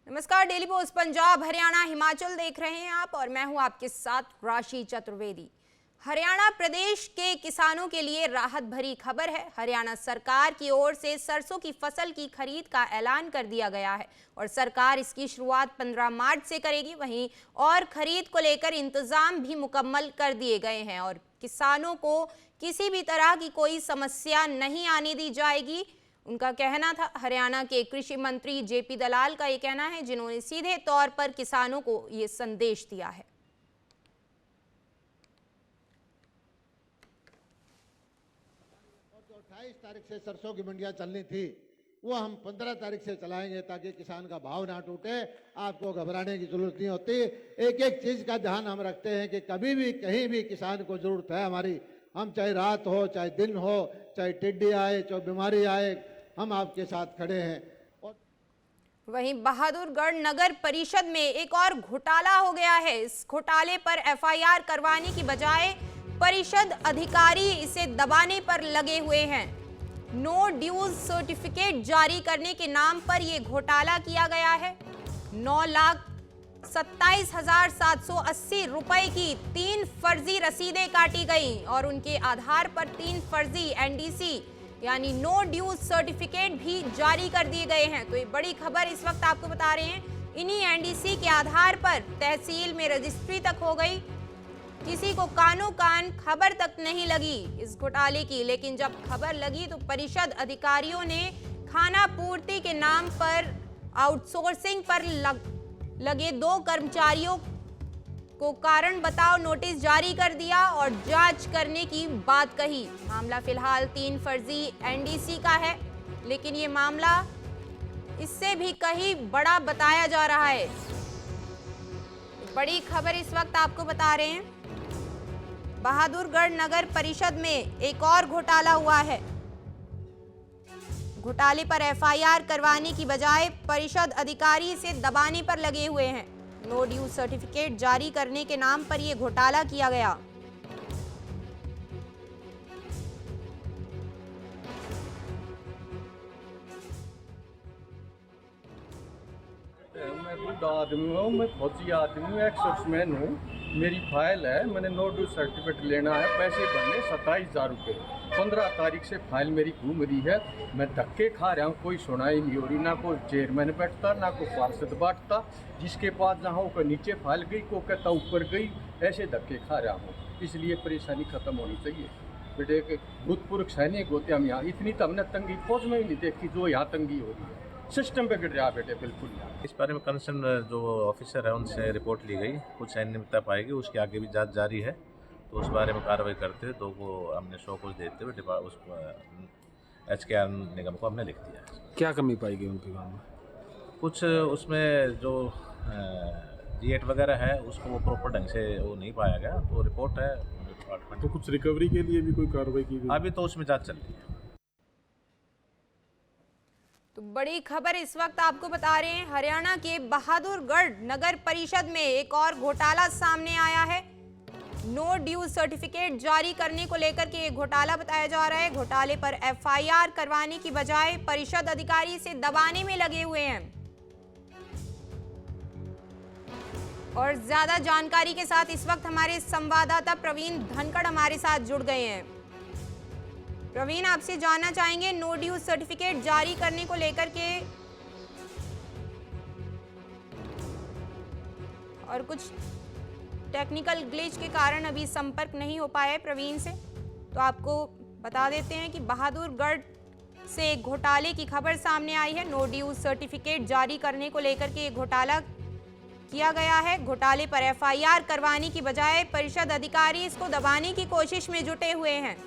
नमस्कार, daily post Punjab Haryana Himachal देख रहे हैं आप और मैं हूं आपके साथ राशि चतुर्वेदी। हरियाणा प्रदेश के किसानों के लिए राहत भरी खबर है। हरियाणा सरकार की ओर से सरसों की फसल की खरीद का ऐलान कर दिया गया है और सरकार इसकी शुरुआत 15 मार्च से करेगी। वहीं और खरीद को लेकर इंतजाम भी मुकम्मल कर दिए गए हैं और किसानों को किसी भी तरह की कोई समस्या नहीं आने दी जाएगी, उनका कहना था। हरियाणा के कृषि मंत्री जेपी दलाल का ये कहना है, जिन्होंने सीधे तौर पर किसानों को ये संदेश दिया है। जो 28 तारीख से सरसों की मंडियां चलनी थी वो हम 15 तारीख से चलाएंगे ताकि किसान का भाव ना टूटे। आपको घबराने की जरूरत नहीं होती। एक एक चीज का ध्यान हम रखते हैं कि कभी भी कहीं भी किसान को जरूरत है हमारी, हम चाहे रात हो चाहे दिन हो, चाहे टिड्डी आए चाहे बीमारी आए, हम आपके साथ खड़े हैं। और वहीं बहादुरगढ़ नगर परिषद में एक और घोटाला हो गया है। इस घोटाले पर एफआईआर करवाने की बजाय परिषद अधिकारी इसे दबाने पर लगे हुए हैं। नो ड्यूज सर्टिफिकेट जारी करने के नाम पर यह घोटाला किया गया है। 9,27,780 रुपए की 3 फर्जी रसीदें काटी गई और उनके आधार पर 3 फर्जी एनडीसी यानी नो ड्यूज सर्टिफिकेट भी जारी कर दिए गए हैं। तो ये बड़ी खबर इस वक्त आपको बता रहे हैं। इन्हीं एनडीसी के आधार पर तहसील में रजिस्ट्री तक हो गई। किसी को कानो कान खबर तक नहीं लगी इस घोटाले की, लेकिन जब खबर लगी तो परिषद अधिकारियों ने खाना पूर्ति के नाम पर आउटसोर्सिंग पर लगे 2 कर्मचारियों को कारण बताओ नोटिस जारी कर दिया और जांच करने की बात कही। मामला फिलहाल 3 फर्जी एनडीसी का है, लेकिन ये मामला इससे भी कहीं बड़ा बताया जा रहा है। बड़ी खबर इस वक्त आपको बता रहे हैं। बहादुरगढ़ नगर परिषद में एक और घोटाला हुआ है। घोटाले पर एफआईआर करवाने की बजाय परिषद अधिकारी इसे दबाने पर लगे हुए हैं। नो ड्यूज सर्टिफिकेट जारी करने के नाम पर यह घोटाला किया गया। मैं बूढ़ा आदमी हूँ, मैं फौजी आदमी हूँ, एक्सर्समैन हूँ। मेरी फाइल है, मैंने नो ड्यूज सर्टिफिकेट लेना है, पैसे भरने 27,000 रुपये। 15 तारीख से फाइल मेरी घूम रही है, मैं धक्के खा रहा हूँ, कोई सुनाई नहीं हो रही। ना कोई चेयरमैन बैठता, ना कोई पार्षद बैठता। जिसके पास जहाँ को नीचे फाइल गई, को कहता ऊपर गई, ऐसे धक्के खा रहा हूँ। इसलिए परेशानी खत्म होनी चाहिए। बेटे एक भूतपूर्व सैनिक होते हम यहाँ, इतनी तो हमने तंगी फौज में ही नहीं देखी जो यहाँ तंगी हो रही है। सिस्टम पे गिर रहा बेटे, बिल्कुल। इस बारे में कंसर्न जो ऑफिसर है उनसे रिपोर्ट ली गई, कुछ अनियमितता पाएगी, उसके आगे भी जांच जारी है। तो उस बारे में कार्रवाई करते हुए 2 को हमने शो को देते हुए उस HKR निगम को हमने लिख दिया है। क्या कमी पाएगी उनके काम में? कुछ उसमें जो G8 वगैरह है उसको वो प्रॉपर ढंग से वो नहीं पाया गया, तो रिपोर्ट है डिपार्टमेंट। तो कुछ रिकवरी के लिए भी कोई कार्रवाई की गई? अभी तो उसमें जांच चल रही है। तो बड़ी खबर इस वक्त आपको बता रहे हैं। हरियाणा के बहादुरगढ़ नगर परिषद में एक और घोटाला सामने आया है। नो ड्यूज सर्टिफिकेट जारी करने को लेकर के एक घोटाला बताया जा रहा है। घोटाले पर एफआईआर करवाने की बजाय परिषद अधिकारी से दबाने में लगे हुए हैं। और ज्यादा जानकारी के साथ इस वक्त हमारे संवाददाता प्रवीण धनखड़ हमारे साथ जुड़ गए हैं। प्रवीण, आपसे जानना चाहेंगे नो ड्यूज सर्टिफिकेट जारी करने को लेकर के और कुछ टेक्निकल ग्लिच के कारण अभी संपर्क नहीं हो पाया है प्रवीण से, तो आपको बता देते हैं कि बहादुरगढ़ से एक घोटाले की खबर सामने आई है। नो ड्यूज सर्टिफिकेट जारी करने को लेकर के घोटाला किया गया है। घोटाले पर एफआईआर करवाने की बजाय परिषद अधिकारी इसको दबाने की कोशिश में जुटे हुए हैं।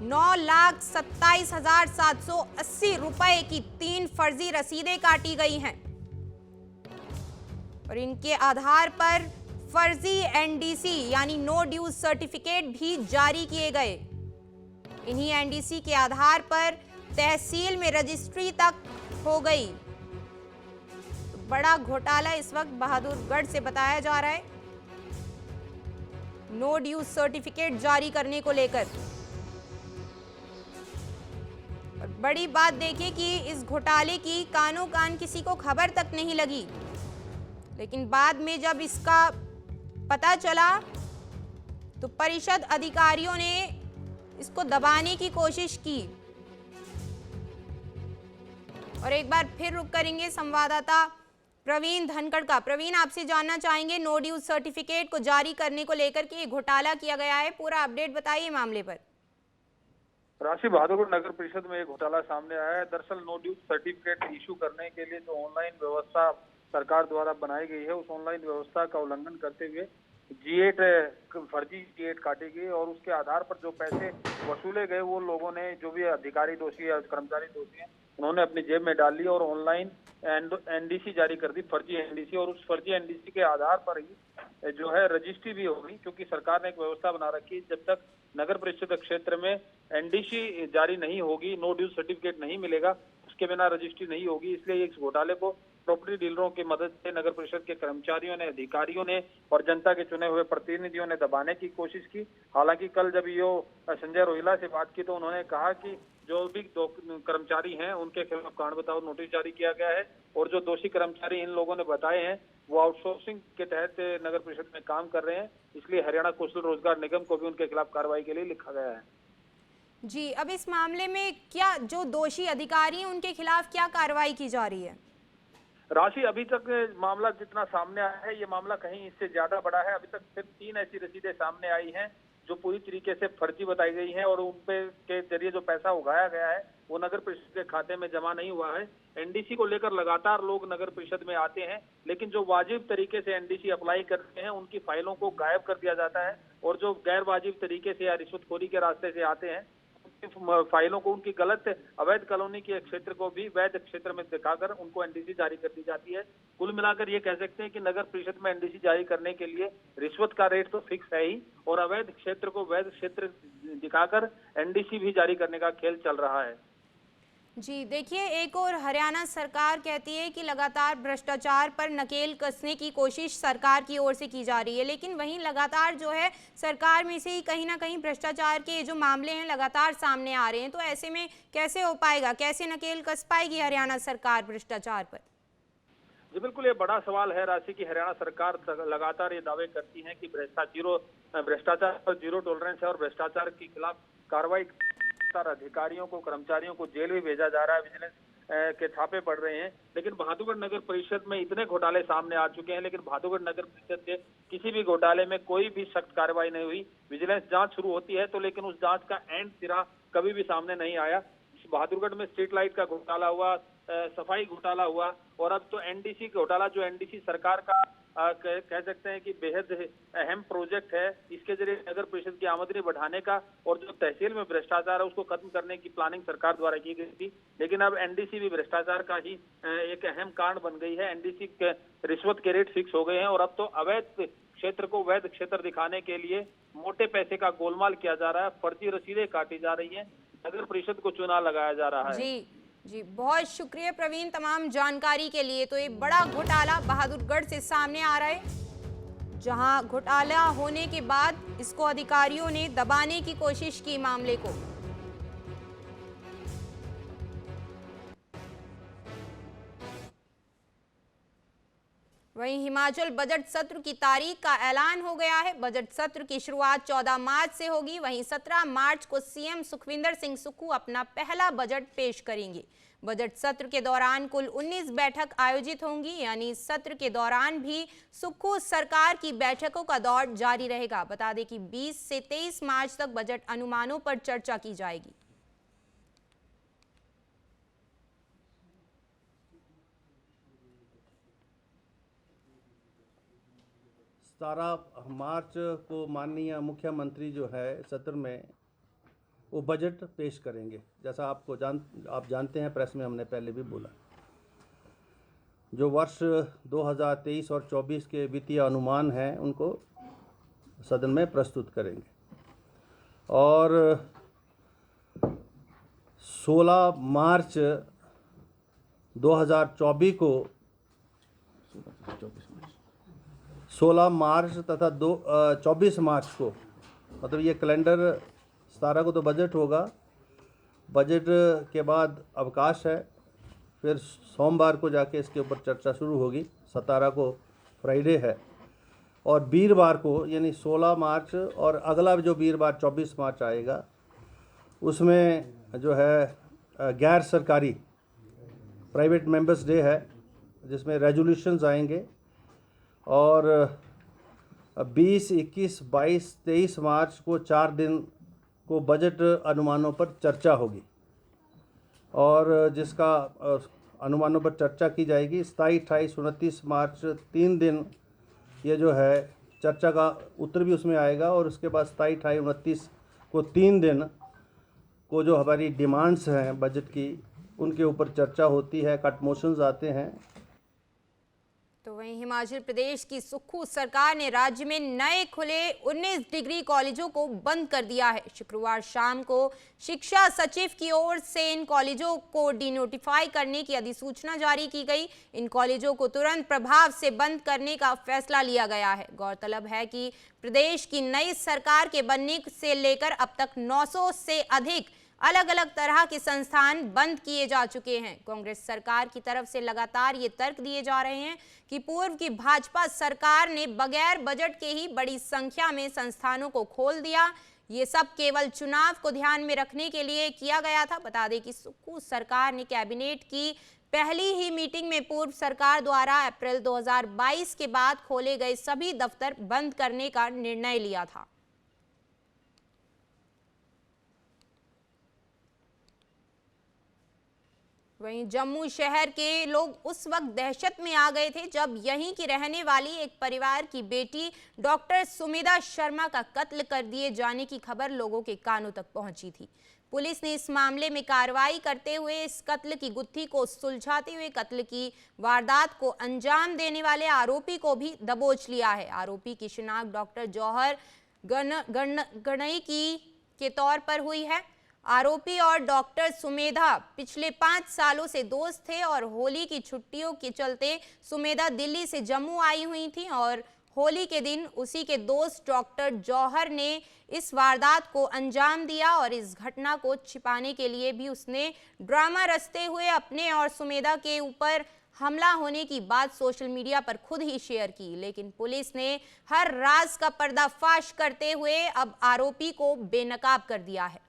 9,27,780 रुपए की 3 फर्जी रसीदें काटी गई हैं और इनके आधार पर फर्जी एनडीसी यानी नो ड्यूज सर्टिफिकेट भी जारी किए गए। इन्हीं एनडीसी के आधार पर तहसील में रजिस्ट्री तक हो गई। तो बड़ा घोटाला इस वक्त बहादुरगढ़ से बताया जा रहा है नो ड्यूज सर्टिफिकेट जारी करने को लेकर। बड़ी बात देखिए कि इस घोटाले की कानों कान किसी को खबर तक नहीं लगी, लेकिन बाद में जब इसका पता चला तो परिषद अधिकारियों ने इसको दबाने की कोशिश की। और एक बार फिर रुक करेंगे संवाददाता प्रवीण धनखड़ का। प्रवीण, आपसे जानना चाहेंगे नो ड्यूज सर्टिफिकेट को जारी करने को लेकर के घोटाला किया गया है, पूरा अपडेट बताइए मामले पर। राशि बहादुरगढ़ नगर परिषद में एक घोटाला सामने आया है। दरअसल नो ड्यूज सर्टिफिकेट इशू करने के लिए जो ऑनलाइन व्यवस्था सरकार द्वारा बनाई गई है, उस ऑनलाइन व्यवस्था का उल्लंघन करते हुए फर्जी G8 काटी गई और उसके आधार पर जो पैसे वसूले गए वो लोगों ने, जो भी अधिकारी दोषी या कर्मचारी दोषी हैं, उन्होंने अपनी जेब में डाल ली और ऑनलाइन NDC जारी कर दी, फर्जी NDC। और उस फर्जी NDC के आधार पर ही जो है रजिस्ट्री भी होगी, क्योंकि सरकार ने एक व्यवस्था बना रखी है, जब तक नगर परिषद क्षेत्र में NDC जारी नहीं होगी, नो ड्यूज सर्टिफिकेट नहीं मिलेगा, उसके बिना रजिस्ट्री नहीं होगी। इसलिए इस घोटाले को प्रॉपर्टी डीलरों की मदद से नगर परिषद के कर्मचारियों ने, अधिकारियों ने और जनता के चुने हुए प्रतिनिधियों ने दबाने की कोशिश की। हालांकि कल जब यो संजय रोहिला से बात की तो उन्होंने कहा कि जो भी दो कर्मचारी हैं उनके खिलाफ कांड बताओ नोटिस जारी किया गया है और जो दोषी कर्मचारी इन लोगों ने बताए हैं वो आउटसोर्सिंग के तहत नगर परिषद में काम कर रहे हैं, इसलिए हरियाणा कौशल रोजगार निगम को भी उनके खिलाफ कार्रवाई के लिए लिखा गया है। जी, अब इस मामले में क्या जो दोषी अधिकारी हैं उनके खिलाफ क्या कार्रवाई की जा रही है? राशि अभी तक मामला जितना सामने आया है, ये मामला कहीं इससे ज्यादा बड़ा है। अभी तक सिर्फ 3 ऐसी रसीदें सामने आई हैं जो पूरी तरीके से फर्जी बताई गई हैं और उनपे के जरिए जो पैसा उगाया गया है वो नगर परिषद के खाते में जमा नहीं हुआ है। NDC को लेकर लगातार लोग नगर परिषद में आते हैं, लेकिन जो वाजिब तरीके से NDC अप्लाई करते हैं उनकी फाइलों को गायब कर दिया जाता है और जो गैर वाजिब तरीके से या रिश्वतखोरी के रास्ते से आते हैं फाइलों को, उनकी गलत अवैध कॉलोनी के क्षेत्र को भी वैध क्षेत्र में दिखाकर उनको NDC जारी कर दी जाती है। कुल मिलाकर ये कह सकते हैं कि नगर परिषद में NDC जारी करने के लिए रिश्वत का रेट तो फिक्स है ही और अवैध क्षेत्र को वैध क्षेत्र दिखाकर NDC भी जारी करने का खेल चल रहा है। जी देखिए, एक और हरियाणा सरकार कहती है कि लगातार भ्रष्टाचार पर नकेल कसने की कोशिश सरकार की ओर से की जा रही है, लेकिन वहीं लगातार जो है सरकार में से ही कहीं ना कहीं भ्रष्टाचार के जो मामले हैं लगातार सामने आ रहे हैं। तो ऐसे में कैसे हो पाएगा, कैसे नकेल कस पाएगी हरियाणा सरकार भ्रष्टाचार पर? जी बिल्कुल, ये बड़ा सवाल है राशि की। हरियाणा सरकार लगातार ये दावे करती है कि भ्रष्टाचार पर जीरो टॉलरेंस है और भ्रष्टाचार के खिलाफ कार्रवाई, अधिकारियों को, कर्मचारियों को जेल भी भेजा जा रहा है, विजिलेंस के छापे पड़ रहे हैं। लेकिन बहादुरगढ़ नगर परिषद में इतने घोटाले सामने आ चुके हैं, लेकिन बहादुरगढ़ नगर परिषद के किसी भी घोटाले में कोई भी सख्त कार्रवाई नहीं हुई। विजिलेंस जांच शुरू होती है तो लेकिन उस जांच का एंड सिरा कभी भी सामने नहीं आया। बहादुरगढ़ में स्ट्रीट लाइट का घोटाला हुआ, सफाई घोटाला हुआ और अब तो NDC घोटाला, जो NDC सरकार का कह सकते हैं कि बेहद अहम प्रोजेक्ट है। इसके जरिए नगर परिषद की आमदनी बढ़ाने का और जो तहसील में भ्रष्टाचार है उसको खत्म करने की प्लानिंग सरकार द्वारा की गई थी, लेकिन अब NDC भी भ्रष्टाचार का ही एक अहम कारण बन गई है। NDC के रिश्वत के रेट फिक्स हो गए हैं और अब तो अवैध क्षेत्र को वैध क्षेत्र दिखाने के लिए मोटे पैसे का गोलमाल किया जा रहा है, फर्जी रसीदें काटी जा रही है, नगर परिषद को चुना लगाया जा रहा है। जी बहुत शुक्रिया प्रवीण तमाम जानकारी के लिए। तो ये बड़ा घोटाला बहादुरगढ़ से सामने आ रहा है, जहां घोटाला होने के बाद इसको अधिकारियों ने दबाने की कोशिश की मामले को। वहीं हिमाचल बजट सत्र की तारीख का ऐलान हो गया है। बजट सत्र की शुरुआत 14 मार्च से होगी। वहीं 17 मार्च को CM सुखविंदर सिंह सुक्खू अपना पहला बजट पेश करेंगे। बजट सत्र के दौरान कुल 19 बैठक आयोजित होंगी, यानी सत्र के दौरान भी सुक्खू सरकार की बैठकों का दौर जारी रहेगा। बता दें कि 20 से 23 मार्च तक बजट अनुमानों पर चर्चा की जाएगी। 17 मार्च को माननीय मुख्यमंत्री जो है सत्र में वो बजट पेश करेंगे। जैसा आप जानते हैं, प्रेस में हमने पहले भी बोला, जो वर्ष 2023 और 24 के वित्तीय अनुमान हैं उनको सदन में प्रस्तुत करेंगे। और 16 मार्च 2024 को 16 मार्च तथा 24 मार्च को, मतलब ये कैलेंडर 17 को तो बजट होगा बजट के बाद अवकाश है, फिर सोमवार को जाके इसके ऊपर चर्चा शुरू होगी। 17 को फ्राइडे है और वीरवार को यानी 16 मार्च और अगला जो वीरवार 24 मार्च आएगा उसमें जो है गैर सरकारी प्राइवेट मेंबर्स डे है, जिसमें रेजोल्यूशंस आएंगे और 20, 21, 22, 23 मार्च को 4 दिन को बजट अनुमानों पर चर्चा होगी और जिसका अनुमानों पर चर्चा की जाएगी। 27, 28, 29 मार्च 3 दिन ये जो है चर्चा का उत्तर भी उसमें आएगा और उसके बाद 27, 28, 29 को 3 दिन को जो हमारी डिमांड्स हैं बजट की उनके ऊपर चर्चा होती है, कट मोशंस आते हैं। तो वहीं हिमाचल प्रदेश की सुक्खू सरकार ने राज्य में नए खुले 19 डिग्री कॉलेजों को बंद कर दिया है। शुक्रवार शाम को शिक्षा सचिव की ओर से इन कॉलेजों को डिनोटिफाई करने की अधिसूचना जारी की गई। इन कॉलेजों को तुरंत प्रभाव से बंद करने का फैसला लिया गया है। गौरतलब है कि प्रदेश की नई सरकार के बनने से लेकर अब तक 900 से अधिक अलग अलग तरह के संस्थान बंद किए जा चुके हैं। कांग्रेस सरकार की तरफ से लगातार ये तर्क दिए जा रहे हैं कि पूर्व की भाजपा सरकार ने बगैर बजट के ही बड़ी संख्या में संस्थानों को खोल दिया। ये सब केवल चुनाव को ध्यान में रखने के लिए किया गया था। बता दें कि सुक्खू सरकार ने कैबिनेट की पहली ही मीटिंग में पूर्व सरकार द्वारा अप्रैल 2022 के बाद खोले गए सभी दफ्तर बंद करने का निर्णय लिया था। वहीं जम्मू शहर के लोग उस वक्त दहशत में आ गए थे जब यहीं की रहने वाली एक परिवार की बेटी डॉक्टर सुमेधा शर्मा का कत्ल कर दिए जाने की खबर लोगों के कानों तक पहुंची थी। पुलिस ने इस मामले में कार्रवाई करते हुए इस कत्ल की गुत्थी को सुलझाते हुए कत्ल की वारदात को अंजाम देने वाले आरोपी को भी दबोच लिया है। आरोपी की शिनाख्त डॉक्टर जौहर गणई के तौर पर हुई है। आरोपी और डॉक्टर सुमेधा पिछले 5 सालों से दोस्त थे और होली की छुट्टियों के चलते सुमेधा दिल्ली से जम्मू आई हुई थी और होली के दिन उसी के दोस्त डॉक्टर जौहर ने इस वारदात को अंजाम दिया और इस घटना को छिपाने के लिए भी उसने ड्रामा रचते हुए अपने और सुमेधा के ऊपर हमला होने की बात सोशल मीडिया पर खुद ही शेयर की। लेकिन पुलिस ने हर राज का पर्दाफाश करते हुए अब आरोपी को बेनकाब कर दिया है।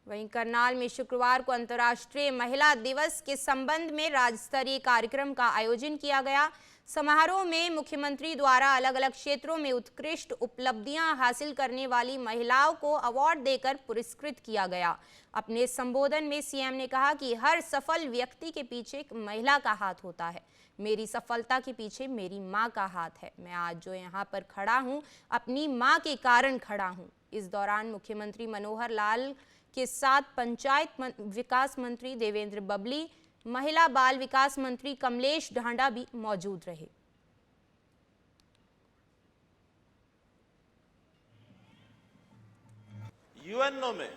वहीं करनाल में शुक्रवार को अंतर्राष्ट्रीय महिला दिवस के संबंध में राज्य स्तरीय कार्यक्रम का आयोजन किया गया। समारोह में मुख्यमंत्री द्वारा अलग अलग क्षेत्रों में उत्कृष्ट उपलब्धियां हासिल करने वाली महिलाओं को अवार्ड देकर पुरस्कृत किया गया। अपने संबोधन में सीएम ने कहा कि हर सफल व्यक्ति के पीछे एक महिला का हाथ होता है। मेरी सफलता के पीछे मेरी मां का हाथ है। मैं आज जो यहाँ पर खड़ा हूँ अपनी मां के कारण खड़ा हूँ। इस दौरान मुख्यमंत्री मनोहर लाल के साथ पंचायत विकास मंत्री देवेंद्र बबली, महिला बाल विकास मंत्री कमलेश ढांडा भी मौजूद रहे। यूएनओ में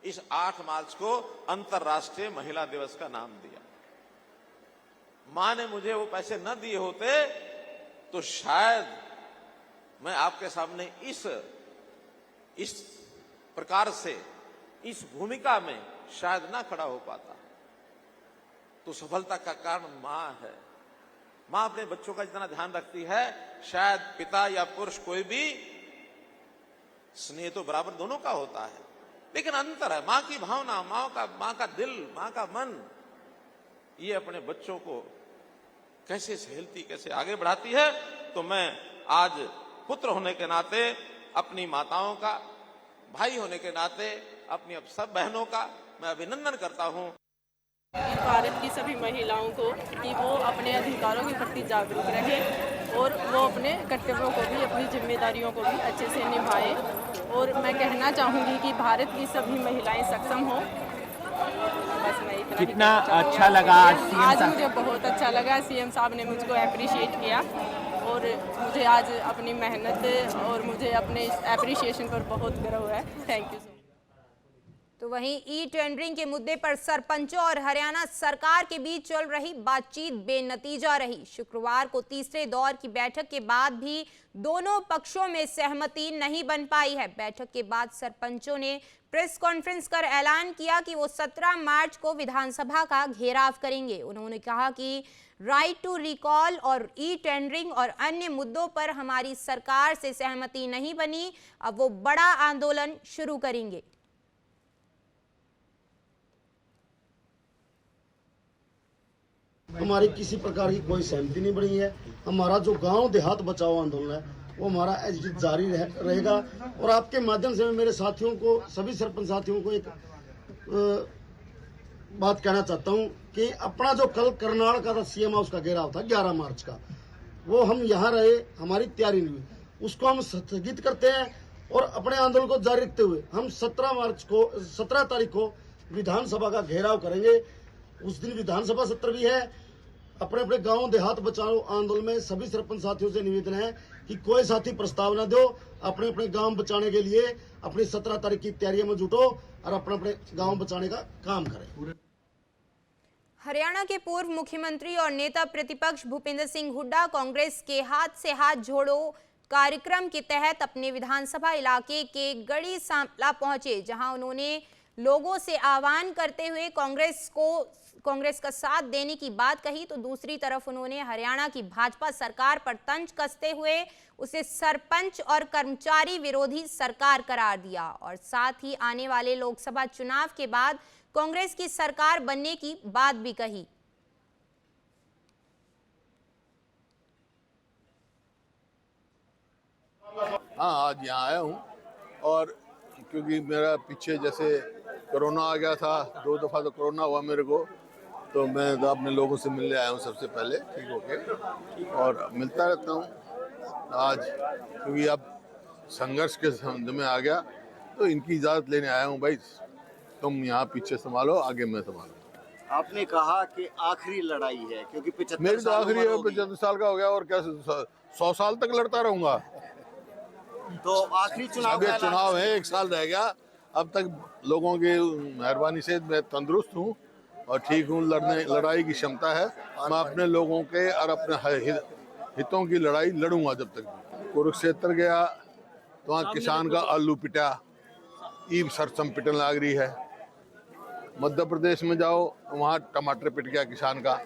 इस 8 मार्च को अंतर्राष्ट्रीय महिला दिवस का नाम दिया। मां ने मुझे वो पैसे न दिए होते तो शायद मैं आपके सामने इस प्रकार से इस भूमिका में शायद ना खड़ा हो पाता। तो सफलता का कारण मां है। मां अपने बच्चों का जितना ध्यान रखती है शायद पिता या पुरुष कोई भी, स्नेह तो बराबर दोनों का होता है, लेकिन अंतर है मां की भावना, मां का दिल, मां का मन, ये अपने बच्चों को कैसे सहेलती, कैसे आगे बढ़ाती है। तो मैं आज पुत्र होने के नाते, अपनी माताओं का, भाई होने के नाते अपनी अब सब बहनों का मैं अभिनंदन करता हूं। भारत की सभी महिलाओं को कि वो अपने अधिकारों के प्रति जागरूक रहें और वो अपने कर्तव्यों को भी, अपनी जिम्मेदारियों को भी अच्छे से निभाएं। और मैं कहना चाहूँगी कि भारत की सभी महिलाएं सक्षम हों। बस मैं इतना कितना अच्छा लगा आज मुझे बहुत अच्छा लगा। सीएम साहब ने मुझको अप्रिशिएट किया और मुझे आज अपनी मेहनत और मुझे अपने एप्रिशिएशन पर बहुत गर्व है। Thank you. तो वहीं ई टेंडरिंग के मुद्दे पर सरपंचों और हरियाणा सरकार के बीच चल रही बातचीत बेनतीजा रही। शुक्रवार को तीसरे दौर की बैठक के बाद भी दोनों पक्षों में सहमति नहीं बन पाई है। बैठक के बाद सरपंचों ने प्रेस कॉन्फ्रेंस कर ऐलान किया कि वो 17 मार्च को विधानसभा का घेराव करेंगे। उन्होंने कहा कि राइट टू रिकॉल और ई टेंडरिंग और अन्य मुद्दों पर हमारी सरकार से सहमति नहीं बनी, अब वो बड़ा आंदोलन शुरू करेंगे। हमारी किसी प्रकार की कोई सहमति नहीं बनी है। हमारा जो गांव देहात बचाओ आंदोलन है वो हमारा जारी रहेगा। और आपके माध्यम से मैं मेरे साथियों को, सभी सरपंच साथियों को एक बात कहना चाहता हूं कि अपना जो कल करनाल का सीएम हाउस का घेराव था 11 मार्च का, वो हम यहाँ रहे, हमारी तैयारी नहीं हुई, उसको हम स्थगित करते हैं और अपने आंदोलन को जारी रखते हुए हम 17 तारीख को विधानसभा का घेराव करेंगे। उस दिन विधानसभा सत्र भी है। अपने अपने गांव देहात बचाओ आंदोलन में सभी सरपंच साथियों से निवेदन है कि कोई साथी प्रस्ताव न दो, अपने अपने गांव बचाने के लिए अपनी 17 तारीख की तैयारियों में जुटो और अपने अपने गांव बचाने का काम करें। हरियाणा के पूर्व मुख्यमंत्री और नेता प्रतिपक्ष भूपेंद्र सिंह हुड्डा कांग्रेस के हाथ से हाथ जोड़ो कार्यक्रम के तहत अपने विधानसभा इलाके के गढ़ी सांपला पहुंचे, जहां उन्होंने लोगों से आह्वान करते हुए कांग्रेस का साथ देने की बात कही। तो दूसरी तरफ उन्होंने हरियाणा की भाजपा सरकार पर तंज कसते हुए उसे सरपंच और कर्मचारी विरोधी सरकार करार दिया और साथ ही आने वाले लोकसभा चुनाव के बाद कांग्रेस की सरकार बनने की बात भी कही। हाँ, आज यहाँ आया हूँ और क्योंकि मेरा पीछे जैसे कोरोना आ गया था, 2 दफ़ा तो कोरोना हुआ मेरे को, तो मैं अपने लोगों से मिलने आया हूँ सबसे पहले, ठीक होके, और मिलता रहता हूँ। आज क्योंकि अब संघर्ष के संबंध में आ गया तो इनकी इजाज़त लेने आया हूँ, भाई तुम यहाँ पीछे संभालो, आगे मैं संभालूँ। आपने कहा कि आखिरी लड़ाई है क्योंकि 75 मेरी तो आखिरी है, 75 साल का हो गया और क्या 100 साल तक लड़ता रहूँगा। तो आखिरी चुनाव है, 1 साल रह गया। अब तक लोगों की मेहरबानी से मैं तंदुरुस्त हूँ और ठीक हूँ, लड़ाई की क्षमता है। मैं अपने लोगों के और अपने हितों की लड़ाई लड़ूंगा जब तक। कुरुक्षेत्र गया तो वहाँ किसान का आलू पिटा, ईब सरसम पिटन लाग रही है। मध्य प्रदेश में जाओ तो वहाँ टमाटर पिट गया किसान का।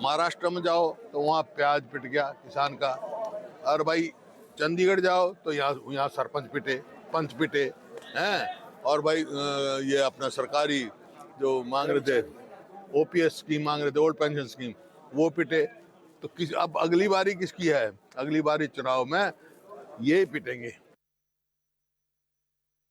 महाराष्ट्र में जाओ तो वहाँ प्याज पिट गया किसान का। और भाई चंडीगढ़ जाओ तो यहाँ सरपंच पिटे, पंच पिटे हैं। और भाई ये अपना सरकारी जो मांग रहे थे, ओपीएस स्कीम मांग रहे थे, ओल्ड पेंशन स्कीम, वो पिटे। तो अब अगली बारी किसकी है? अगली बारी चुनाव में ये पिटेंगे।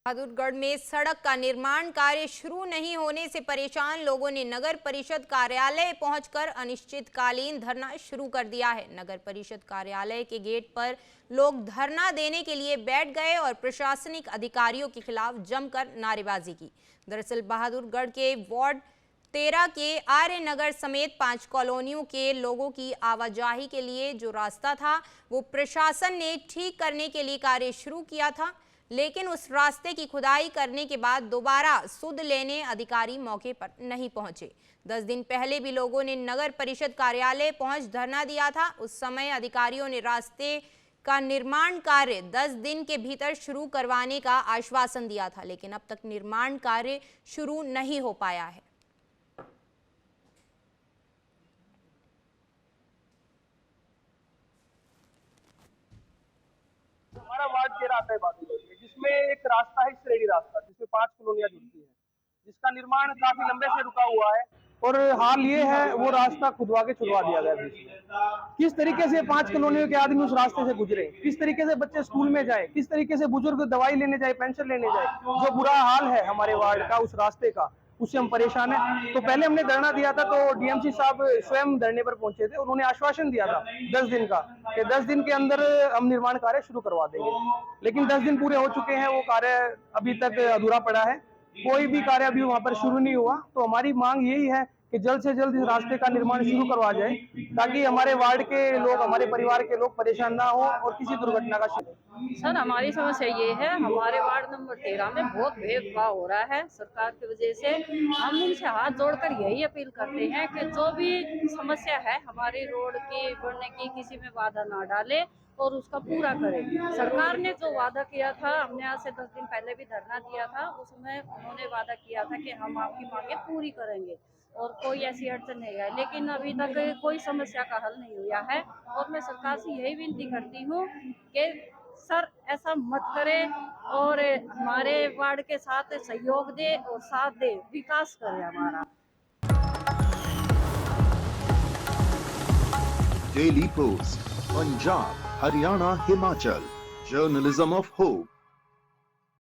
बहादुरगढ़ में सड़क का निर्माण कार्य शुरू नहीं होने से परेशान लोगों ने नगर परिषद कार्यालय पहुंचकर अनिश्चितकालीन धरना शुरू कर दिया है। नगर परिषद कार्यालय के गेट पर लोग धरना देने के लिए बैठ गए और प्रशासनिक अधिकारियों के खिलाफ जमकर नारेबाजी की। दरअसल बहादुरगढ़ के वार्ड 13 के आर्य नगर समेत 5 कॉलोनियों के लोगों की आवाजाही के लिए जो रास्ता था वो प्रशासन ने ठीक करने के लिए कार्य शुरू किया था, लेकिन उस रास्ते की खुदाई करने के बाद दोबारा सुध लेने अधिकारी मौके पर नहीं पहुंचे। 10 दिन पहले भी लोगों ने नगर परिषद कार्यालय पहुंच धरना दिया था। उस समय अधिकारियों ने रास्ते का निर्माण कार्य 10 दिन के भीतर शुरू करवाने का आश्वासन दिया था, लेकिन अब तक निर्माण कार्य शुरू नहीं हो पाया है। हमारा वार्ड 13 आता है बहादुरगढ़ में, जिसमें एक रास्ता है श्रेणी रास्ता, जिसमें 5 कॉलोनियां जुड़ती हैं, जिसका निर्माण काफी लंबे से रुका हुआ है। और हाल ये है वो रास्ता खुदवा के छुड़वा दिया गया बीच में। किस तरीके से 5 कॉलोनियों के आदमी उस रास्ते से गुजरे, किस तरीके से बच्चे स्कूल में जाए, किस तरीके से बुजुर्ग दवाई लेने जाए, पेंशन लेने जाए, जो बुरा हाल है हमारे वार्ड का उस रास्ते का, उससे हम परेशान हैं। तो पहले हमने धरना दिया था तो डीएमसी साहब स्वयं धरने पर पहुंचे थे। उन्होंने आश्वासन दिया था 10 दिन का कि 10 दिन के अंदर हम निर्माण कार्य शुरू करवा देंगे, लेकिन 10 दिन पूरे हो चुके हैं, वो कार्य अभी तक अधूरा पड़ा है, कोई भी कार्य अभी वहां पर शुरू नहीं हुआ। तो हमारी मांग यही है कि जल्द से जल्द इस रास्ते का निर्माण शुरू करवा जाए, ताकि हमारे वार्ड के लोग, हमारे परिवार के लोग परेशान ना हो और किसी दुर्घटना का शिकार। सर, हमारी समस्या ये है, हमारे वार्ड नंबर 13 में बहुत भेदभाव हो रहा है सरकार की वजह से। हम इनसे हाथ जोड़कर यही अपील करते हैं कि जो भी समस्या है हमारी रोड की बनने की, किसी में बाधा ना डाले और उसका पूरा करें। सरकार ने जो वादा किया था, हमने आज से 10 दिन पहले भी धरना दिया था, उसमें उन्होंने वादा किया था कि हम आपकी मांगे पूरी करेंगे और कोई ऐसी अड़चन नहीं है, लेकिन अभी तक कोई समस्या का हल नहीं हुआ है। और मैं सरकार से यही विनती करती हूँ कि सर ऐसा मत करें और हमारे वार्ड के साथ सहयोग दे और साथ दे, विकास करे हमारा। Daily post, Punjab, Haryana, Himachal, journalism of hope.